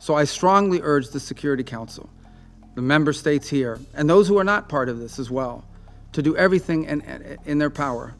So I strongly urge the Security Council, the member states here, and those who are not part of this as well, to do everything in their power,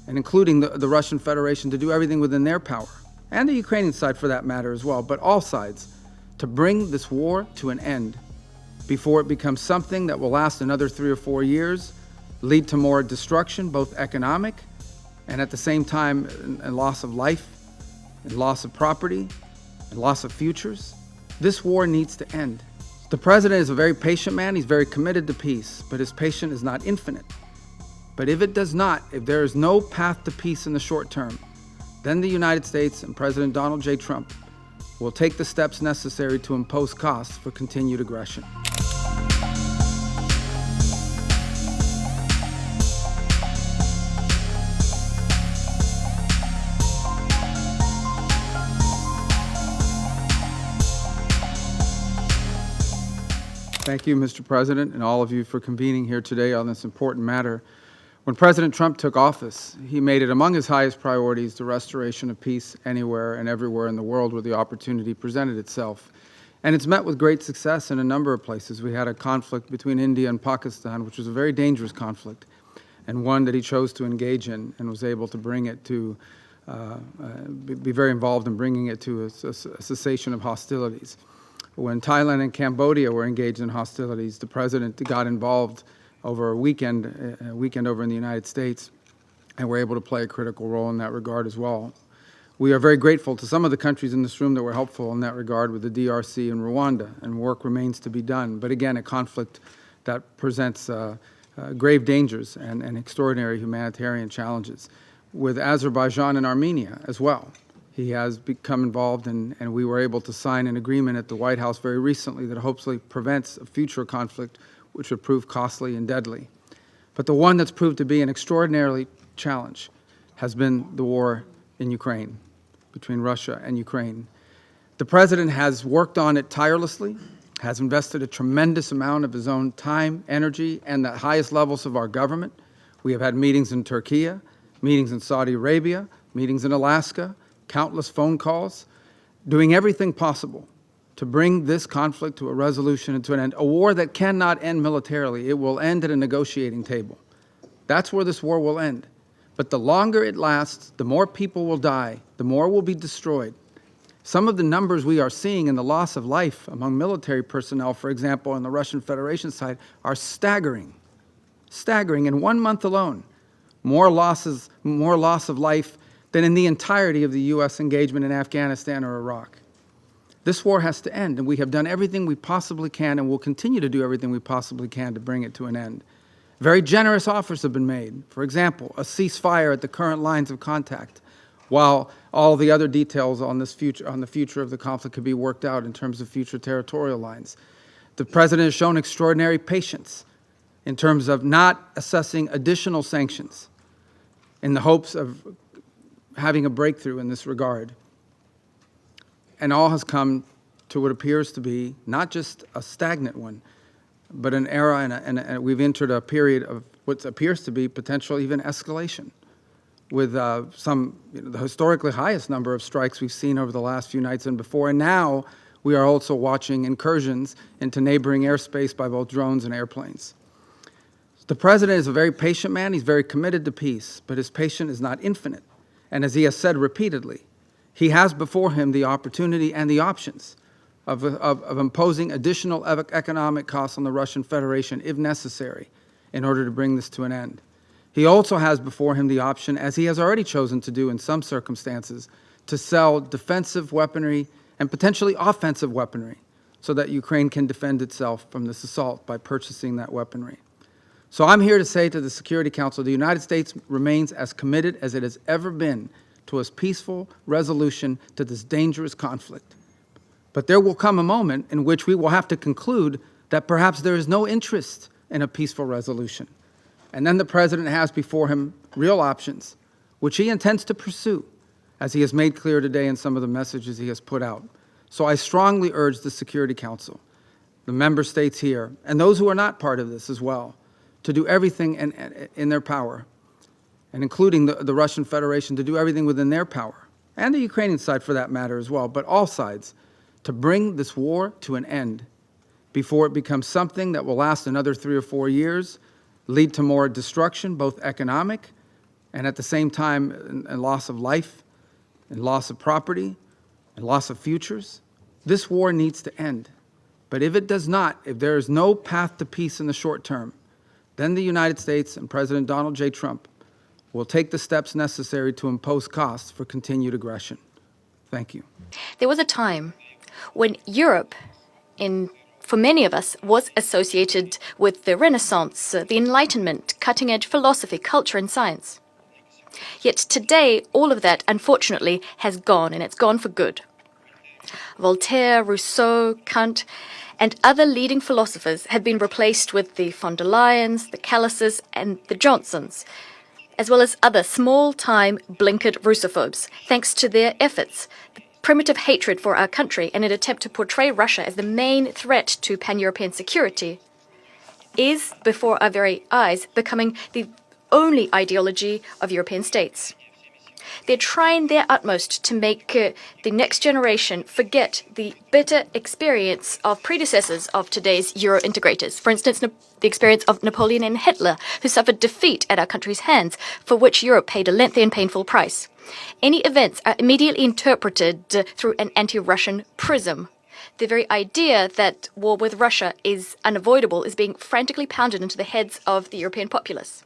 and including the Russian Federation, to do everything within their power, and the Ukrainian side for that matter as well, but all sides, to bring this war to an end before it becomes something that will last another 3 or 4 years, lead to more destruction, both economic and at the same time a loss of life, and loss of property, and loss of futures. This war needs to end. The president is a very patient man. He's very committed to peace, but his patience is not infinite. But if it does not, if there is no path to peace in the short term, then the United States and President Donald J. Trump will take the steps necessary to impose costs for continued aggression. Thank you, Mr. President, and all of you for convening here today on this important matter. When President Trump took office, he made it among his highest priorities the restoration of peace anywhere and everywhere in the world where the opportunity presented itself. And it's met with great success in a number of places. We had a conflict between India and Pakistan, which was a very dangerous conflict, and one that he chose to engage in and was able to bring it to, be very involved in bringing it to a cessation of hostilities. When Thailand and Cambodia were engaged in hostilities, the president got involved over a weekend over in the United States, and were able to play a critical role in that regard as well. We are very grateful to some of the countries in this room that were helpful in that regard with the DRC and Rwanda, and work remains to be done. But again, a conflict that presents grave dangers and extraordinary humanitarian challenges. With Azerbaijan and Armenia as well. He has become involved, and we were able to sign an agreement at the White House very recently that hopefully prevents a future conflict which would prove costly and deadly. But the one that's proved to be an extraordinary challenge has been the war in Ukraine, between Russia and Ukraine. The president has worked on it tirelessly, has invested a tremendous amount of his own time, energy, and the highest levels of our government. We have had meetings in Turkey, meetings in Saudi Arabia, meetings in Alaska, countless phone calls, doing everything possible to bring this conflict to a resolution and to an end. A war that cannot end militarily. It will end at a negotiating table. That's where this war will end. But the longer it lasts, the more people will die, the more will be destroyed. Some of the numbers we are seeing in the loss of life among military personnel, for example, on the Russian Federation side, are staggering. Staggering. In 1 month alone, more loss of life than in the entirety of the U.S. engagement in Afghanistan or Iraq. This war has to end, and we have done everything we possibly can and will continue to do everything we possibly can to bring it to an end. Very generous offers have been made. For example, a ceasefire at the current lines of contact, while all the other details on the future of the conflict could be worked out in terms of future territorial lines. The president has shown extraordinary patience in terms of not assessing additional sanctions in the hopes of having a breakthrough in this regard. And all has come to what appears to be not just a stagnant one, but an era, and we've entered a period of what appears to be potential even escalation, with the historically highest number of strikes we've seen over the last few nights and before. And now we are also watching incursions into neighboring airspace by both drones and airplanes. The president is a very patient man. He's very committed to peace, but his patience is not infinite. And as he has said repeatedly, he has before him the opportunity and the options of imposing additional economic costs on the Russian Federation if necessary in order to bring this to an end. He also has before him the option, as he has already chosen to do in some circumstances, to sell defensive weaponry and potentially offensive weaponry so that Ukraine can defend itself from this assault by purchasing that weaponry. So I'm here to say to the Security Council, the United States remains as committed as it has ever been to a peaceful resolution to this dangerous conflict. But there will come a moment in which we will have to conclude that perhaps there is no interest in a peaceful resolution. And then the president has before him real options, which he intends to pursue, as he has made clear today in some of the messages he has put out. So I strongly urge the Security Council, the member states here, and those who are not part of this as well, to do everything in their power, and including the Russian Federation, to do everything within their power, and the Ukrainian side for that matter as well, but all sides, to bring this war to an end before it becomes something that will last another 3 or 4 years, lead to more destruction, both economic and at the same time and loss of life and loss of property and loss of futures. This war needs to end. But if it does not, if there is no path to peace in the short term, then the United States and President Donald J. Trump will take the steps necessary to impose costs for continued aggression. Thank you. There was a time when Europe, for many of us, was associated with the Renaissance, the Enlightenment, cutting-edge philosophy, culture, and science. Yet today, all of that, unfortunately, has gone, and it's gone for good. Voltaire, Rousseau, Kant, and other leading philosophers have been replaced with the von der Leyens, the Callises, and the Johnsons, as well as other small-time blinkered Russophobes, thanks to their efforts, the primitive hatred for our country, and an attempt to portray Russia as the main threat to pan-European security, is, before our very eyes, becoming the only ideology of European states. They're trying their utmost to make the next generation forget the bitter experience of predecessors of today's Euro-integrators. For instance, the experience of Napoleon and Hitler, who suffered defeat at our country's hands, for which Europe paid a lengthy and painful price. Any events are immediately interpreted through an anti-Russian prism. The very idea that war with Russia is unavoidable is being frantically pounded into the heads of the European populace.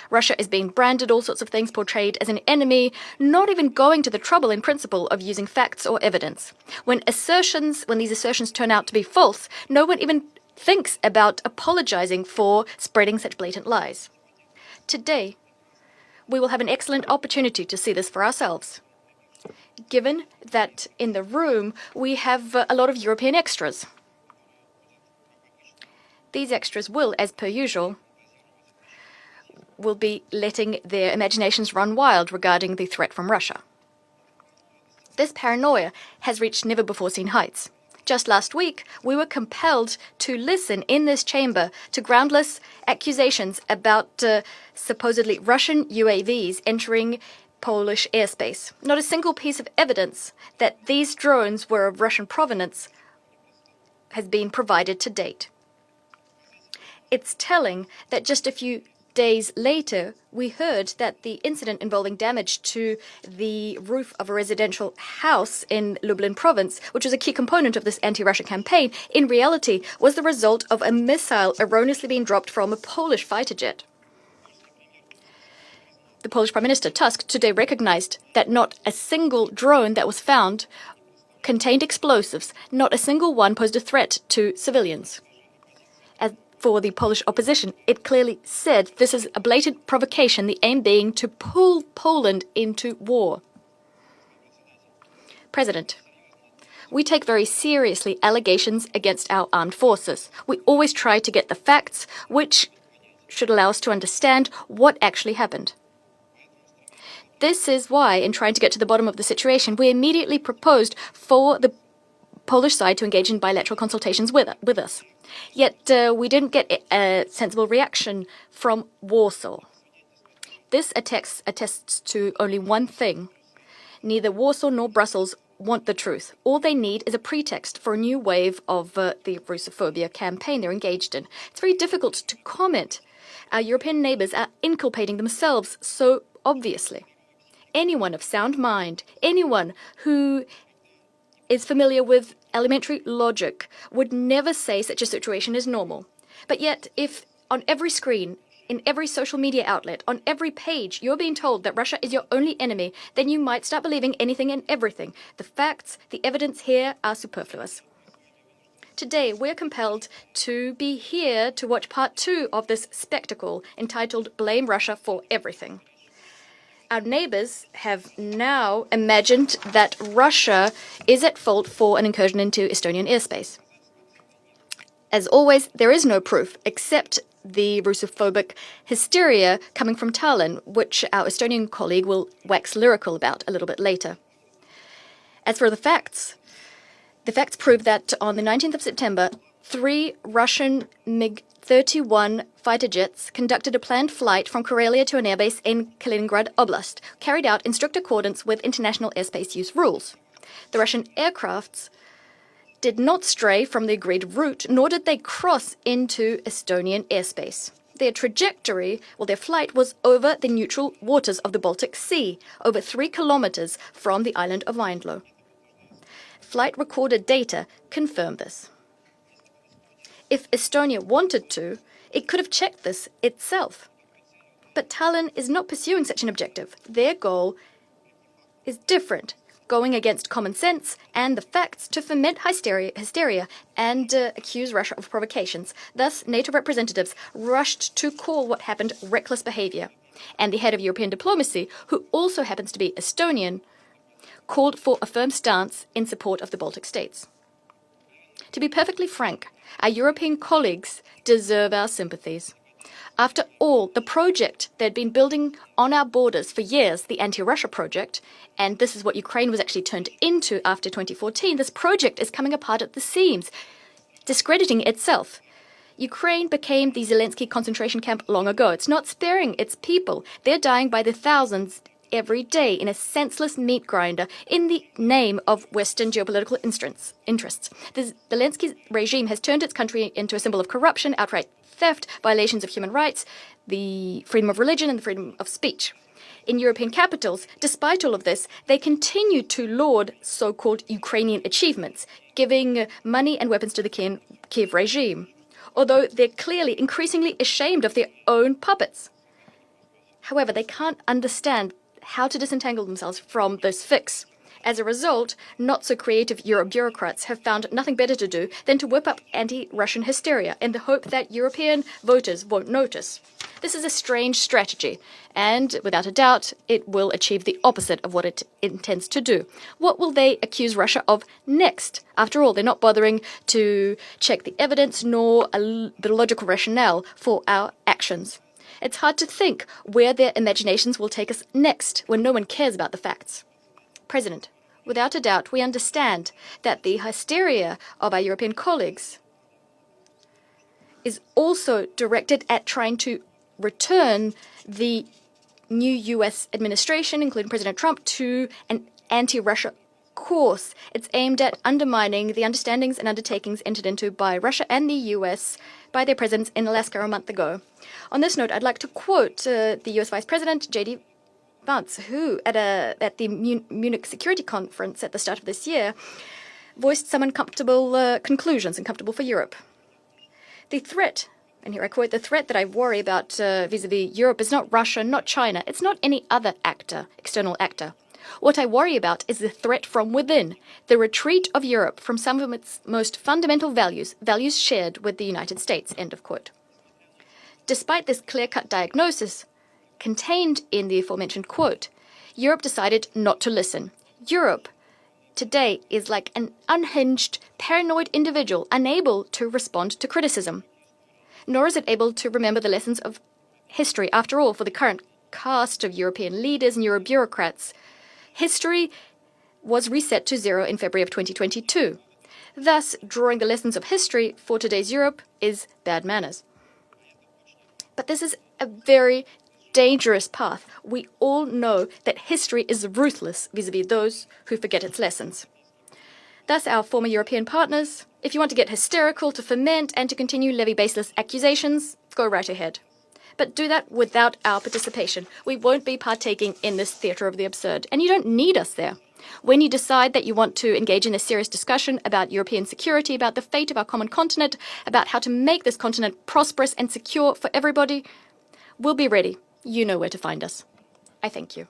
Russia is being branded all sorts of things, portrayed as an enemy, not even going to the trouble in principle of using facts or evidence. When these assertions turn out to be false, no one even thinks about apologizing for spreading such blatant lies. Today, we will have an excellent opportunity to see this for ourselves, given that in the room we have a lot of European extras. These extras will, as per usual, will be letting their imaginations run wild regarding the threat from Russia. This paranoia has reached never-before-seen heights. Just last week, we were compelled to listen in this chamber to groundless accusations about supposedly Russian UAVs entering Polish airspace. Not a single piece of evidence that these drones were of Russian provenance has been provided to date. It's telling that just a few days later, we heard that the incident involving damage to the roof of a residential house in Lublin province, which was a key component of this anti-Russia campaign, in reality was the result of a missile erroneously being dropped from a Polish fighter jet. The Polish Prime Minister Tusk today recognized that not a single drone that was found contained explosives. Not a single one posed a threat to civilians. As for the Polish opposition, it clearly said this is a blatant provocation, the aim being to pull Poland into war. President, we take very seriously allegations against our armed forces. We always try to get the facts, which should allow us to understand what actually happened. This is why, in trying to get to the bottom of the situation, we immediately proposed for the Polish side to engage in bilateral consultations with us. Yet we didn't get a sensible reaction from Warsaw. This attests to only one thing. Neither Warsaw nor Brussels want the truth. All they need is a pretext for a new wave of the Russophobia campaign they're engaged in. It's very difficult to comment. Our European neighbors are inculpating themselves so obviously. Anyone of sound mind, anyone who is familiar with elementary logic would never say such a situation is normal. But yet, if on every screen, in every social media outlet, on every page, you're being told that Russia is your only enemy, then you might start believing anything and everything. The facts, the evidence here are superfluous. Today, we're compelled to be here to watch part 2 of this spectacle entitled Blame Russia for Everything. Our neighbors have now imagined that Russia is at fault for an incursion into Estonian airspace. As always, there is no proof except the Russophobic hysteria coming from Tallinn, which our Estonian colleague will wax lyrical about a little bit later. As for the facts prove that on the 19th of September, 3 Russian MiG-31 fighter jets conducted a planned flight from Karelia to an airbase in Kaliningrad Oblast, carried out in strict accordance with international airspace use rules. The Russian aircrafts did not stray from the agreed route, nor did they cross into Estonian airspace. Their trajectory, their flight was over the neutral waters of the Baltic Sea, over 3 kilometers from the island of Windlow. Flight recorded data confirm this. If Estonia wanted to, it could have checked this itself. But Tallinn is not pursuing such an objective. Their goal is different, going against common sense and the facts to foment hysteria and accuse Russia of provocations. Thus, NATO representatives rushed to call what happened reckless behavior. And the head of European diplomacy, who also happens to be Estonian, called for a firm stance in support of the Baltic states. To be perfectly frank, our European colleagues deserve our sympathies. After all, the project they'd been building on our borders for years, the anti-Russia project, and this is what Ukraine was actually turned into after 2014, this project is coming apart at the seams, discrediting itself. Ukraine became the Zelensky concentration camp long ago. It's not sparing its people. They're dying by the thousands every day in a senseless meat grinder in the name of Western geopolitical interests. The Zelensky regime has turned its country into a symbol of corruption, outright theft, violations of human rights, the freedom of religion, and the freedom of speech. In European capitals, despite all of this, they continue to laud so-called Ukrainian achievements, giving money and weapons to the Kiev regime, although they're clearly increasingly ashamed of their own puppets. However, they can't understand how to disentangle themselves from this fix. As a result, not-so-creative Euro bureaucrats have found nothing better to do than to whip up anti-Russian hysteria in the hope that European voters won't notice. This is a strange strategy, and without a doubt, it will achieve the opposite of what it intends to do. What will they accuse Russia of next? After all, they're not bothering to check the evidence nor the logical rationale for our actions. It's hard to think where their imaginations will take us next when no one cares about the facts. President, without a doubt, we understand that the hysteria of our European colleagues is also directed at trying to return the new U.S. administration, including President Trump, to an anti-Russia course. It's aimed at undermining the understandings and undertakings entered into by Russia and the U.S. by their presidents in Alaska a month ago. On this note, I'd like to quote the U.S. Vice President, J.D. Vance, who, at the Munich Security Conference at the start of this year, voiced some uncomfortable conclusions, uncomfortable for Europe. The threat, and here I quote, the threat that I worry about vis-a-vis Europe is not Russia, not China. It's not any other actor, external actor. What I worry about is the threat from within, the retreat of Europe from some of its most fundamental values, values shared with the United States, end of quote. Despite this clear-cut diagnosis contained in the aforementioned quote, Europe decided not to listen. Europe today is like an unhinged, paranoid individual unable to respond to criticism. Nor is it able to remember the lessons of history. After all, for the current cast of European leaders and Euro bureaucrats, history was reset to zero in February of 2022. Thus, drawing the lessons of history for today's Europe is bad manners. But this is a very dangerous path. We all know that history is ruthless vis-a-vis those who forget its lessons. Thus, our former European partners, if you want to get hysterical, to foment and to continue levy baseless accusations, go right ahead. But do that without our participation. We won't be partaking in this theatre of the absurd, and you don't need us there. When you decide that you want to engage in a serious discussion about European security, about the fate of our common continent, about how to make this continent prosperous and secure for everybody, we'll be ready. You know where to find us. I thank you.